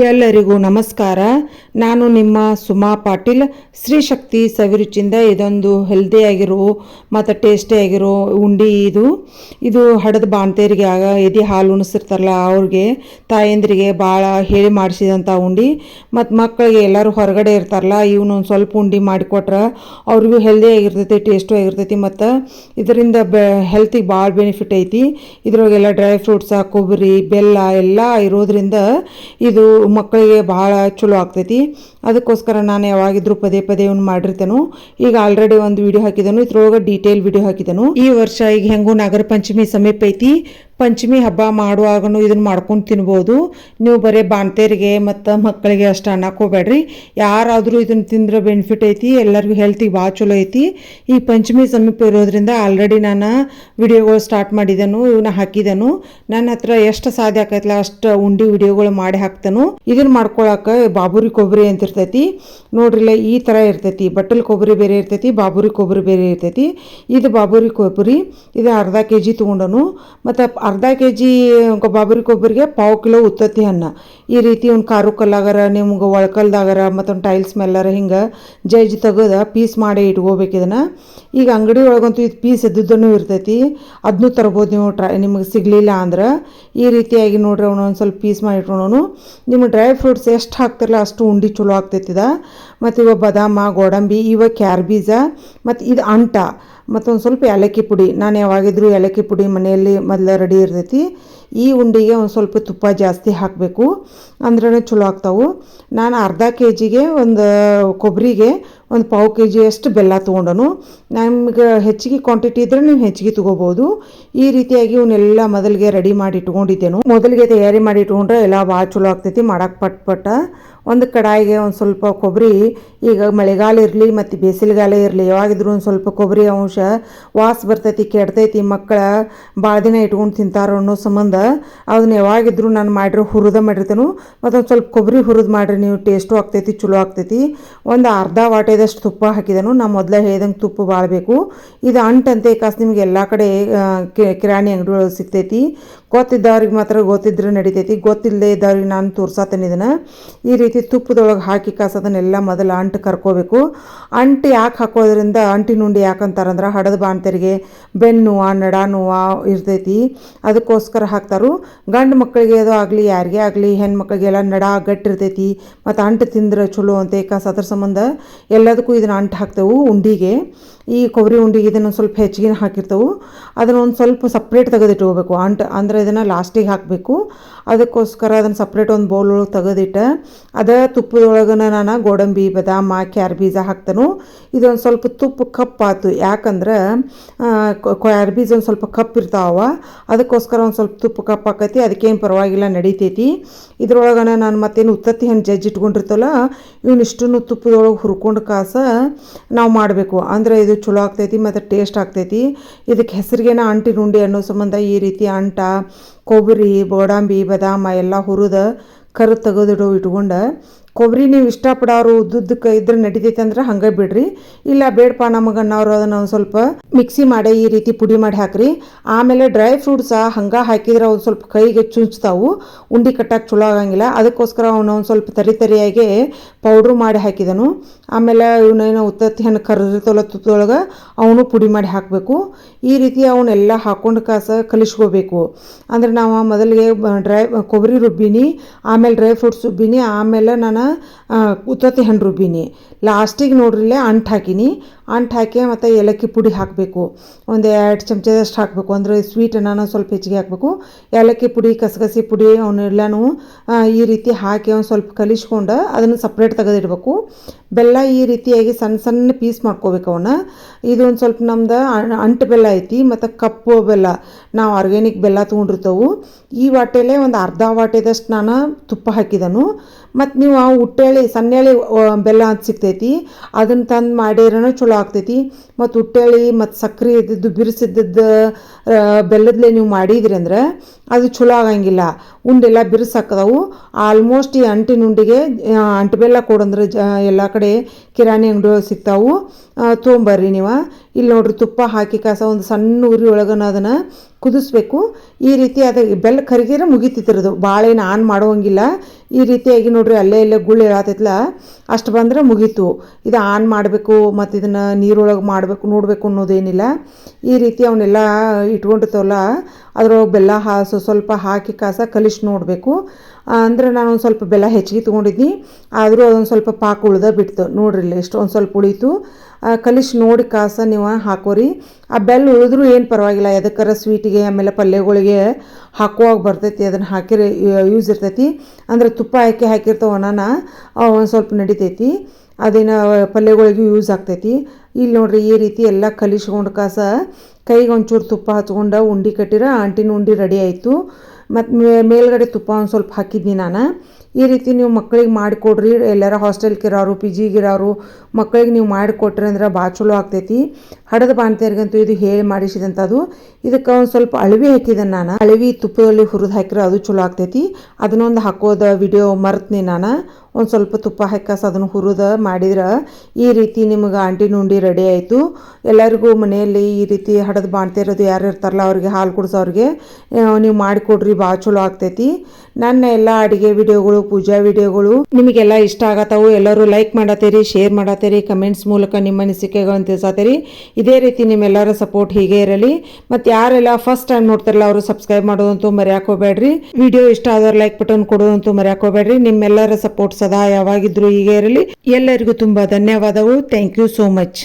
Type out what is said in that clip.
ಎಲ್ಲರಿಗೂ ನಮಸ್ಕಾರ. ನಾನು ನಿಮ್ಮ ಸುಮಾ ಪಾಟೀಲ್. ಶ್ರೀ ಶಕ್ತಿ ಸವಿರುಚಿಯಿಂದ ಇದೊಂದು ಹೆಲ್ದಿಯಾಗಿರೋ ಮತ್ತು ಟೇಸ್ಟಿಯಾಗಿರೋ ಉಂಡೆ. ಇದು ಹಡದ ಬಾಣ್ತೇರಿಗೆ ಎದೆ ಹಾಲು ಉಣಿಸಿರ್ತಾರಲ್ಲ ಅವ್ರಿಗೆ, ತಾಯಂದ್ರಿಗೆ ಭಾಳ ಹೇಳಿ ಮಾಡಿಸಿದಂಥ ಉಂಡೆ. ಮತ್ತು ಮಕ್ಕಳಿಗೆ ಎಲ್ಲರೂ ಹೊರಗಡೆ ಇರ್ತಾರಲ್ಲ, ಇವನು ಸ್ವಲ್ಪ ಉಂಡೆ ಮಾಡಿಕೊಟ್ರೆ ಅವ್ರಿಗೂ ಹೆಲ್ದಿಯಾಗಿರ್ತೈತಿ, ಟೇಸ್ಟು ಆಗಿರ್ತೈತಿ. ಮತ್ತು ಇದರಿಂದ ಹೆಲ್ತಿಗೆ ಭಾಳ ಬೆನಿಫಿಟ್ ಐತಿ. ಇದ್ರೊಳಗೆಲ್ಲ ಡ್ರೈ ಫ್ರೂಟ್ಸ, ಕೊಬ್ಬರಿ, ಬೆಲ್ಲ ಎಲ್ಲ ಇರೋದ್ರಿಂದ ಇದು ಮಕ್ಕಳಿಗೆ ಭಾಳ ಚಲೋ ಆಗ್ತೈತಿ. ಅದಕ್ಕೋಸ್ಕರ ನಾನು ಯಾವಾಗಿದ್ರೂ ಪದೇ ಪದೇ ಇವ್ನು ಮಾಡಿರ್ತೇನೆ. ಈಗ ಆಲ್ರೆಡಿ ಒಂದು ವಿಡಿಯೋ ಹಾಕಿದನು, ಇದ್ರೊಳಗೆ ಡೀಟೇಲ್ ವಿಡಿಯೋ ಹಾಕಿದನು. ಈ ವರ್ಷ ಈಗ ಹೆಂಗೂ ನಾಗರ ಪಂಚಮಿ ಸಮೀಪ ಐತಿ. ಪಂಚಮಿ ಹಬ್ಬ ಮಾಡುವಾಗನು ಇದನ್ನು ಮಾಡ್ಕೊಂಡು ತಿನ್ಬೋದು. ನೀವು ಬರೀ ಬಾಣ್ತೇರಿಗೆ ಮತ್ತು ಮಕ್ಕಳಿಗೆ ಅಷ್ಟು ಅನ್ನಕ್ಕೆ ಹೋಗ್ಬೇಡ್ರಿ. ಯಾರಾದರೂ ಇದನ್ನು ತಿಂದ್ರೆ ಬೆನಿಫಿಟ್ ಐತಿ, ಎಲ್ಲರಿಗೂ ಹೆಲ್ತಿಗೆ ಭಾಳ ಚಲೋ ಐತಿ. ಈ ಪಂಚಮಿ ಸಮೀಪ ಇರೋದ್ರಿಂದ ಆಲ್ರೆಡಿ ನಾನು ವಿಡಿಯೋಗಳು ಸ್ಟಾರ್ಟ್ ಮಾಡಿದನು, ಇವನ್ನ ಹಾಕಿದನು. ನನ್ನ ಹತ್ರ ಎಷ್ಟು ಸಾಧ್ಯ ಆಕೈತಲ್ಲ ಅಷ್ಟು ಉಂಡೆ ವಿಡಿಯೋಗಳು ಮಾಡಿ ಹಾಕ್ತಾನು. ಇದನ್ನು ಮಾಡ್ಕೊಳಕ್ಕೆ ಬಾಬುರಿ ಕೊಬ್ಬರಿ ಅಂತ ಇರ್ತೈತಿ ನೋಡ್ರಿಲ್ಲ, ಈ ಥರ ಇರ್ತೈತಿ. ಬಟ್ಟಲ್ ಕೊಬ್ಬರಿ ಬೇರೆ ಇರ್ತೈತಿ, ಬಾಬುರಿ ಕೊಬ್ಬರಿ ಬೇರೆ ಇರ್ತೈತಿ. ಇದು ಬಾಬುರಿ ಕೊಬ್ಬರಿ, ಇದು ಅರ್ಧ kg ತೊಗೊಂಡನು. ಮತ್ತು ಅರ್ಧ kg ಬಾಬುರಿ ಕೊಬ್ಬರಿಗೆ 1/4 ಕಿಲೋ ಉತ್ತತ್ತಿ ಹಣ್ಣು. ಈ ರೀತಿ ಒಂದು ಕಾರು ಕಲ್ಲಾಗರ, ನಿಮ್ಗೆ ಒಳಕಲ್ದಾಗರ ಮತ್ತೊಂದು ಟೈಲ್ಸ್ ಮೇಲಾರ ಹಿಂಗೆ ಜಜ್ಜಿ ತೆಗೆದು ಪೀಸ್ ಮಾಡಿ ಇಟ್ಕೋಬೇಕು. ಇದನ್ನು ಈಗ ಅಂಗಡಿ ಒಳಗಂತೂ ಇದು ಪೀಸ್ ಎದ್ದುದನ್ನು ಇರ್ತೈತಿ, ಅದನ್ನೂ ತರ್ಬೋದು ನೀವು. ನಿಮಗೆ ಸಿಗಲಿಲ್ಲ ಅಂದ್ರೆ ಈ ರೀತಿಯಾಗಿ ನೋಡ್ರಿ, ಅವನೊಂದು ಸ್ವಲ್ಪ ಪೀಸ್ ಮಾಡಿ ಇಟ್ಕೊಳೋನು. ನಿಮಗೆ ಡ್ರೈ ಫ್ರೂಟ್ಸ್ ಎಷ್ಟು ಹಾಕ್ತಿರಲ್ಲ ಅಷ್ಟು ಉಂಡೆ ಚಲೋ ಆಗ್ತೈತಿದ. ಮತ್ತು ಇವಾಗ ಬಾದಾಮ, ಗೋಡಂಬಿ, ಇವಾಗ ಕ್ಯಾರ್ ಬೀಜ, ಮತ್ತು ಇದು ಅಂಟ, ಮತ್ತೊಂದು ಸ್ವಲ್ಪ ಏಲಕ್ಕಿ ಪುಡಿ. ನಾನು ಯಾವಾಗಿದ್ರೂ ಏಲಕ್ಕಿ ಪುಡಿ ಮನೆಯಲ್ಲಿ ಮೊದಲು ರೆಡಿ ಇರ್ತೈತಿ. ಈ ಉಂಡೆಗೆ ಒಂದು ಸ್ವಲ್ಪ ತುಪ್ಪ ಜಾಸ್ತಿ ಹಾಕಬೇಕು, ಅಂದ್ರೇ ಚಲೋ ಆಗ್ತಾವೆ. ನಾನು ಅರ್ಧ kgಗೆ ಒಂದು ಕೊಬ್ಬರಿಗೆ ಒಂದು 1/4 kg ಅಷ್ಟು ಬೆಲ್ಲ ತೊಗೊಂಡನು. ನಮ್ಗೆ ಹೆಚ್ಚಿಗೆ ಕ್ವಾಂಟಿಟಿ ಇದ್ದರೆ ನೀವು ಹೆಚ್ಚಿಗೆ ತೊಗೋಬೋದು. ಈ ರೀತಿಯಾಗಿ ಇವನ್ನೆಲ್ಲ ಮೊದಲಿಗೆ ರೆಡಿ ಮಾಡಿ ಇಟ್ಕೊಂಡಿದ್ದೇನು. ಮೊದಲಿಗೆ ತಯಾರಿ ಮಾಡಿ ಇಟ್ಕೊಂಡ್ರೆ ಎಲ್ಲ ಭಾಳ ಚಲೋ ಆಗ್ತೈತಿ ಮಾಡಕ್ಕೆ. ಪಟ್ ಒಂದು ಕಡಾಯಿಗೆ ಒಂದು ಸ್ವಲ್ಪ ಕೊಬ್ಬರಿ, ಈಗ ಮಳೆಗಾಲ ಇರಲಿ ಮತ್ತು ಬೇಸಿಗೆಗಾಲ ಇರಲಿ ಯಾವಾಗಿದ್ರೂ ಒಂದು ಸ್ವಲ್ಪ ಕೊಬ್ಬರಿ ಅಂಶ ವಾಸ ಬರ್ತೈತಿ, ಕೆಡ್ತೈತಿ. ಮಕ್ಕಳ ಭಾಳ ದಿನ ಇಟ್ಕೊಂಡು ತಿಂತಾರೋ ಅನ್ನೋ ಸಂಬಂಧ ಅದನ್ನ ಯಾವಾಗಿದ್ರೂ ನಾನು ಮಾಡಿರೋ ಹುರಿದ ಮಾಡಿರ್ತೇನೆ. ಮತ್ತೊಂದು ಸ್ವಲ್ಪ ಕೊಬ್ಬರಿ ಹುರಿದು ಮಾಡಿರಿ ನೀವು, ಟೇಸ್ಟು ಆಗ್ತೈತಿ, ಚಲೋ ಆಗ್ತೈತಿ. ಒಂದು ಅರ್ಧ ವಾಟೆದಷ್ಟು ತುಪ್ಪ ಹಾಕಿದನು. ನಾನು ಮೊದಲೇ ಹೇಳ್ದಂಗೆ ತುಪ್ಪ ಭಾಳ ಬೇಕು. ಇದು ಅಂಟಂತೆ ಕಾಸು ನಿಮ್ಗೆ ಎಲ್ಲ ಕಡೆ ಕಿರಾಣಿ ಅಂಗಡಿ ಒಳಗೆ ಸಿಗ್ತೈತಿ. ಗೊತ್ತಿದ್ದವ್ರಿಗೆ ಮಾತ್ರ ಗೊತ್ತಿದ್ರೆ ನಡಿತೈತಿ, ಗೊತ್ತಿಲ್ಲದೆ ಇದ್ದವ್ರಿಗೆ ನಾನು ತೋರ್ಸಾತೇನೆ ಇದನ್ನು. ಈ ರೀತಿ ತುಪ್ಪದೊಳಗೆ ಹಾಕಿ ಅದನ್ನೆಲ್ಲ ಮೊದಲು ಅಂಟು ಕರ್ಕೋಬೇಕು. ಅಂಟು ಯಾಕೆ ಹಾಕೋದ್ರಿಂದ, ಅಂಟಿನ ಉಂಡೆ ಯಾಕಂತಾರಂದ್ರೆ ಹಡದ ಬಾಣ್ತರಿಗೆ ಬೆನ್ನು ನಡ ನೋವು ಇರ್ತೈತಿ, ಅದಕ್ಕೋಸ್ಕರ ಹಾಕ್ತಾರು. ಗಂಡು ಮಕ್ಕಳಿಗೆ ಅದು ಆಗಲಿ ಯಾರಿಗೇ ಆಗಲಿ ಹೆಣ್ಮಕ್ಳಿಗೆಲ್ಲ ನಡ ಗಟ್ಟಿರ್ತೈತಿ, ಮತ್ತು ಅಂಟು ತಿಂದ್ರೆ ಚಲೋ ಅಂತ ಅದ್ರ ಸಂಬಂಧ ಎಲ್ಲದಕ್ಕೂ ಇದನ್ನು ಅಂಟು ಹಾಕ್ತೇವೆ. ಉಂಡಿಗೆ ಈ ಕೊಬ್ಬರಿ ಉಂಡಿಗೆ ಇದನ್ನು ಸ್ವಲ್ಪ ಹೆಚ್ಚಿಗೆ ಹಾಕಿರ್ತೇವೆ. ಅದನ್ನು ಒಂದು ಸ್ವಲ್ಪ ಸಪ್ರೇಟ್ ತೆಗೆದಿಟ್ಕೋಬೇಕು. ಅಂಟು ಅಂದರೆ ಇದನ್ನು ಲಾಸ್ಟಿಗೆ ಹಾಕಬೇಕು. ಅದಕ್ಕೋಸ್ಕರ ಅದನ್ನು ಸಪ್ರೇಟ್ ಒಂದು ಬೌಲ್ ಒಳಗೆ ತೆಗೆದಿಟ್ಟು ಅದೇ ತುಪ್ಪದೊಳಗೆ ನಾನು ಗೋಡಂಬಿ, ಬಾದಾಮ, ಕ್ಯಾರ್ ಬೀಜ ಹಾಕ್ತಾನು. ಇದೊಂದು ಸ್ವಲ್ಪ ತುಪ್ಪ ಕಪ್ಪಾಯ್ತು, ಯಾಕಂದ್ರೆ ಕ್ಯಾರ್ ಬೀಜ ಒಂದು ಸ್ವಲ್ಪ ಕಪ್ಪಿರ್ತಾವ, ಅದಕ್ಕೋಸ್ಕರ ಒಂದು ಸ್ವಲ್ಪ ತುಪ್ಪ ಕಪ್ ಹಾಕೈತಿ. ಅದಕ್ಕೇನು ಪರವಾಗಿಲ್ಲ, ನಡಿತೈತಿ. ಇದ್ರೊಳಗೆ ನಾನು ಮತ್ತೇನು ಉತ್ತತ್ತಿ ಹಣ್ಣು ಜಜ್ಜಿ ಇಟ್ಕೊಂಡಿರ್ತಲ್ಲ, ಇವನಿಷ್ಟನ್ನು ತುಪ್ಪದೊಳಗೆ ಹುರ್ಕೊಂಡು ನಾವು ಮಾಡಬೇಕು. ಅಂದರೆ ಇದು ಚಲೋ ಆಗ್ತೈತಿ ಮತ್ತು ಟೇಸ್ಟ್ ಆಗ್ತೈತಿ. ಇದಕ್ಕೆ ಹೆಸರಿಗೇನ ಅಂಟಿನ ಉಂಡೆ ಅನ್ನೋ ಸಂಬಂಧ ಈ ರೀತಿ ಅಂಟ, ಕೊಬ್ಬರಿ, ಗೋಡಂಬಿ, ಬಾದಾಮ ಎಲ್ಲ ಹುರಿದು ಕರು ಇಟ್ಕೊಂಡು, ಕೊಬ್ಬರಿ ನೀವು ಇಷ್ಟಪಡೋರು ಉದ್ದುದ್ದಕ್ಕೆ ಇದ್ರೆ ನಡಿತೈತೆ ಅಂದ್ರೆ ಹಂಗೆ ಬಿಡ್ರಿ. ಇಲ್ಲ ಬೇಡಪ್ಪ ನಮಗೆ ಅನ್ನೋರು ಅದನ್ನು ಒಂದು ಸ್ವಲ್ಪ ಮಿಕ್ಸಿ ಮಾಡಿ ಈ ರೀತಿ ಪುಡಿ ಮಾಡಿ ಹಾಕ್ರಿ. ಆಮೇಲೆ ಡ್ರೈ ಫ್ರೂಟ್ಸ ಹಂಗೆ ಹಾಕಿದ್ರೆ ಒಂದು ಸ್ವಲ್ಪ ಕೈಗೆ ಚುಂಚ್ತಾವು, ಉಂಡೆ ಕಟ್ಟಕ್ಕೆ ಚಲೋ ಆಗಂಗಿಲ್ಲ. ಅದಕ್ಕೋಸ್ಕರ ಅವನು ಒಂದು ಸ್ವಲ್ಪ ತರಿಯಾಗಿ ಪೌಡ್ರು ಮಾಡಿ ಹಾಕಿದನು. ಆಮೇಲೆ ಇವನೇನೋ ಉತ್ತತ್ತಿ ಹಣ್ಣು ಕರಿರ್ತವಲ್ಲ ತುಪ್ಪದೊಳಗೆ, ಅವನು ಪುಡಿ ಮಾಡಿ ಹಾಕಬೇಕು. ಈ ರೀತಿ ಅವನ್ನೆಲ್ಲ ಹಾಕ್ಕೊಂಡು ಕಲಿಸ್ಕೋಬೇಕು. ಅಂದ್ರೆ ನಾವು ಮೊದಲಿಗೆ ಕೊಬ್ಬರಿ ರುಬ್ಬಿನಿ, ಆಮೇಲೆ ಡ್ರೈ ಫ್ರೂಟ್ಸ್ ರುಬ್ಬಿನಿ, ಆಮೇಲೆ ನಾನು ಉತ್ತತ್ತಿ ಹಣ್ಣು ರುಬ್ಬಿನಿ. ಲಾಸ್ಟಿಗೆ ನೋಡ್ರಿಲ್ಲೇ ಅಂಟು ಹಾಕಿನಿ. ಅಂಟು ಹಾಕಿ ಮತ್ತು ಏಲಕ್ಕಿ ಪುಡಿ ಹಾಕಬೇಕು. ಒಂದು 2 ಚಮಚದಷ್ಟು ಹಾಕಬೇಕು, ಅಂದರೆ ಸ್ವೀಟ್ ನಾನು ಸ್ವಲ್ಪ ಹೆಚ್ಚಿಗೆ ಹಾಕಬೇಕು. ಏಲಕ್ಕಿ ಪುಡಿ, ಕಸಗಸಿ ಪುಡಿ ಅವನ್ನೆಲ್ಲನೂ ಈ ರೀತಿ ಹಾಕಿ ಒಂದು ಸ್ವಲ್ಪ ಕಲಿಸ್ಕೊಂಡು ಅದನ್ನು ಸಪ್ರೇಟ್ ತೆಗೆದಿಡ್ಬೇಕು. ಬೆಲ್ಲ ಈ ರೀತಿಯಾಗಿ ಸಣ್ಣ ಸಣ್ಣ ಪೀಸ್ ಮಾಡ್ಕೋಬೇಕು ಅವನ್ನ. ಇದು ಒಂದು ಸ್ವಲ್ಪ ನಮ್ದು ಅಂಟು ಬೆಲ್ಲ ಐತಿ, ಮತ್ತು ಕಪ್ಪು ಬೆಲ್ಲ, ನಾವು ಆರ್ಗ್ಯಾನಿಕ್ ಬೆಲ್ಲ ತೊಗೊಂಡಿರ್ತೇವೆ. ಈ ವಾಟೆಲೆ ಒಂದು ಅರ್ಧ ವಾಟೆದಷ್ಟು ನಾನು ತುಪ್ಪ ಹಾಕಿದನು. ಮತ್ತು ನೀವು ಉಟ್ಟೇಳಿ ಸಣ್ಣೇಳಿ ಬೆಲ್ಲ ಅಂತ ಸಿಗ್ತೈತಿ, ಅದನ್ನು ತಂದು ಮಾಡಿರೋಣ ಚಲೋ ಆಗ್ತೈತಿ. ಮತ್ತು ಉಟ್ಟೇಳಿ ಮತ್ತು ಸಕ್ಕರೆ ಇದ್ದಿದ್ದು ಬಿರುಸಿದ್ದದ್ದು ಬೆಲ್ಲದಲ್ಲೇ ನೀವು ಮಾಡಿದ್ರಿ ಅಂದ್ರೆ ಅದು ಚಲೋ ಆಗಂಗಿಲ್ಲ. ಉಂಡೆಲ್ಲ ಬಿರುಸಾಕದವು. ಆಲ್ಮೋಸ್ಟ್ ಈ ಅಂಟಿನ ಉಂಡಿಗೆ ಅಂಟು ಬೆಲ್ಲ ಕೊಡಂದ್ರೆ ಎಲ್ಲ ಕಡೆ ಕಿರಾಣಿ ಅಂಗಡಿ ಸಿಗ್ತಾವು, ತೊಗೊಂಬರ್ರಿ ನೀವು. ಇಲ್ಲಿ ನೋಡ್ರಿ ತುಪ್ಪ ಹಾಕಿ ಒಂದು ಸಣ್ಣ ಉರಿ ಒಳಗನ ಅದನ್ನು ಕುದಿಸ್ಬೇಕು. ಈ ರೀತಿ ಅದು ಬೆಲ್ಲ ಕರಿಗಿರ ಮುಗಿತಿದ್ರದು, ಭಾಳ ಏನು ಆನ್ ಮಾಡೋಂಗಿಲ್ಲ. ಈ ರೀತಿಯಾಗಿ ನೋಡ್ರಿ ಅಲ್ಲೇ ಇಲ್ಲೇ ಗುಳ್ಳು ಹೇಳತ್ತೈತಲ್ಲ ಅಷ್ಟು ಬಂದ್ರೆ ಮುಗೀತು. ಇದು ಆನ್ ಮಾಡಬೇಕು ಮತ್ತು ಇದನ್ನು ನೀರೊಳಗೆ ಮಾಡಬೇಕು ನೋಡಬೇಕು ಅನ್ನೋದೇನಿಲ್ಲ. ಈ ರೀತಿ ಅವನ್ನೆಲ್ಲ ಇಟ್ಕೊಂಡಿರ್ತವಲ್ಲ ಅದ್ರೊಳಗೆ ಬೆಲ್ಲ ಸ್ವಲ್ಪ ಹಾಕಿ ಕಲಿಸಿ ನೋಡಬೇಕು. ಅಂದರೆ ನಾನು ಒಂದು ಸ್ವಲ್ಪ ಬೆಲ್ಲ ಹೆಚ್ಚಿಗೆ ತೊಗೊಂಡಿದ್ನಿ, ಆದರೂ ಅದೊಂದು ಸ್ವಲ್ಪ ಪಾಕ ಉಳ್ದ ಬಿಡ್ತು ನೋಡ್ರಿ. ಇಲ್ಲಿ ಎಷ್ಟು ಒಂದು ಸ್ವಲ್ಪ ಉಳೀತು. ಕಲಿಸಿ ನೋಡಿ ನೀವು ಹಾಕೋರಿ. ಆ ಬೆಲ್ಲ ಉಳಿದ್ರೂ ಏನು ಪರವಾಗಿಲ್ಲ, ಎದಕ್ಕಾರ ಸ್ವೀಟಿಗೆ ಆಮೇಲೆ ಪಲ್ಯಗಳಿಗೆ ಹಾಕುವಾಗ ಬರ್ತೈತಿ, ಅದನ್ನು ಹಾಕಿರಿ ಯೂಸ್ ಇರ್ತೈತಿ. ಅಂದರೆ ತುಪ್ಪ ಹಾಕಿರ್ತಾವನ ಒಂದು ಸ್ವಲ್ಪ ನಡಿತೈತಿ, ಅದೇನು ಪಲ್ಯಗಳಿಗೆ ಯೂಸ್ ಆಗ್ತೈತಿ. ಇಲ್ಲಿ ನೋಡ್ರಿ ಈ ರೀತಿ ಎಲ್ಲ ಕಲಿಸ್ಕೊಂಡು ಕೈಗೆ ಒಂಚೂರು ತುಪ್ಪ ಹಚ್ಕೊಂಡು ಉಂಡೆ ಕಟ್ಟಿರ ಅಂಟಿನ ಉಂಡೆ ರೆಡಿ ಆಯಿತು. ಮತ್ತು ಮೇಲ್ಗಡೆ ತುಪ್ಪ ಒಂದು ಸ್ವಲ್ಪ ಹಾಕಿದ್ನಿ ನಾನು. ಈ ರೀತಿ ನೀವು ಮಕ್ಕಳಿಗೆ ಮಾಡಿಕೊಡ್ರಿ. ಎಲ್ಲಾರ ಹಾಸ್ಟೆಲ್ಗಿರೋರು ಪಿ ಜಿಗಿರೋರು ಮಕ್ಕಳಿಗೆ ನೀವು ಮಾಡಿಕೊಟ್ರಿ ಅಂದ್ರೆ ಭಾಳ ಚಲೋ ಆಗ್ತೈತಿ. ಹಡದ ಬಾಣ್ತಿಯರಿಗಂತೂ ಇದು ಹೇಳಿ ಮಾಡಿಸಿದಂಥದ್ದು. ಇದಕ್ಕೆ ಒಂದು ಸ್ವಲ್ಪ ಅಳವಿ ಹಾಕಿದ್ದೇನೆ ನಾನು. ಅಳವಿ ತುಪ್ಪದಲ್ಲಿ ಹುರಿದು ಹಾಕಿದ್ರೆ ಅದು ಚಲೋ ಆಗ್ತೈತಿ. ಅದನ್ನೊಂದು ಹಾಕೋದು ವಿಡಿಯೋ ಮರ್ತನಿ ನಾನು. ಒಂದು ಸ್ವಲ್ಪ ತುಪ್ಪ ಹಾಕಿ ಅದನ್ನು ಹುರಿದು ಮಾಡಿದ್ರೆ ಈ ರೀತಿ ನಿಮಗೆ ಅಂಟಿನ ಉಂಡೆ ರೆಡಿ ಆಯಿತು. ಎಲ್ಲರಿಗೂ ಮನೆಯಲ್ಲಿ ಈ ರೀತಿ ಹಡದು ಬಾಣ್ತಿರೋದು ಯಾರು ಇರ್ತಾರಲ್ಲ ಅವ್ರಿಗೆ, ಹಾಲು ಕುಡಿಸೋರಿಗೆ ನೀವು ಮಾಡಿಕೊಡ್ರಿ, ಭಾಳ ಚಲೋ ಆಗ್ತೈತಿ. ನನ್ನ ಎಲ್ಲ ಅಡುಗೆ ವಿಡಿಯೋಗಳು ಪೂಜಾ ವಿಡಿಯೋಗಳು ನಿಮಗೆಲ್ಲ ಇಷ್ಟ ಆಗತ್ತವು. ಎಲ್ಲರೂ ಲೈಕ್ ಮಾಡತ್ತೀರಿ, ಶೇರ್ ಮಾಡತ್ತೀರಿ, ಕಮೆಂಟ್ಸ್ ಮೂಲಕ ನಿಮ್ಮ ಅನಿಸಿಕೆಗಳನ್ನು ತಿಳಿಸತ್ತೀರಿ. ಇದೇ ರೀತಿ ನಿಮ್ಮೆಲ್ಲರ ಸಪೋರ್ಟ್ ಹೀಗೆ ಇರಲಿ. ಮತ್ತು ಯಾರೆಲ್ಲ ಫಸ್ಟ್ ಟೈಮ್ ನೋಡ್ತಾರಲ್ಲ ಅವರು ಸಬ್ಸ್ಕ್ರೈಬ್ ಮಾಡೋದಂತೂ ಮರೆಯಕ್ಕೆ ಹೋಗಬೇಡ್ರಿ. ವಿಡಿಯೋ ಇಷ್ಟ ಆದವ್ರು ಲೈಕ್ ಬಟನ್ ಕೊಡೋದಂತೂ ಮರೆಯಕ್ಕೆ ಹೋಗಬೇಡ್ರಿ. ನಿಮ್ಮೆಲ್ಲರ ಸಪೋರ್ಟ್ ಸದಾ ಯಾವಾಗಿದ್ರೂ ಹೀಗೆ ಇರಲಿ. ಎಲ್ಲರಿಗೂ ತುಂಬ ಧನ್ಯವಾದಗಳು. Thank you so much.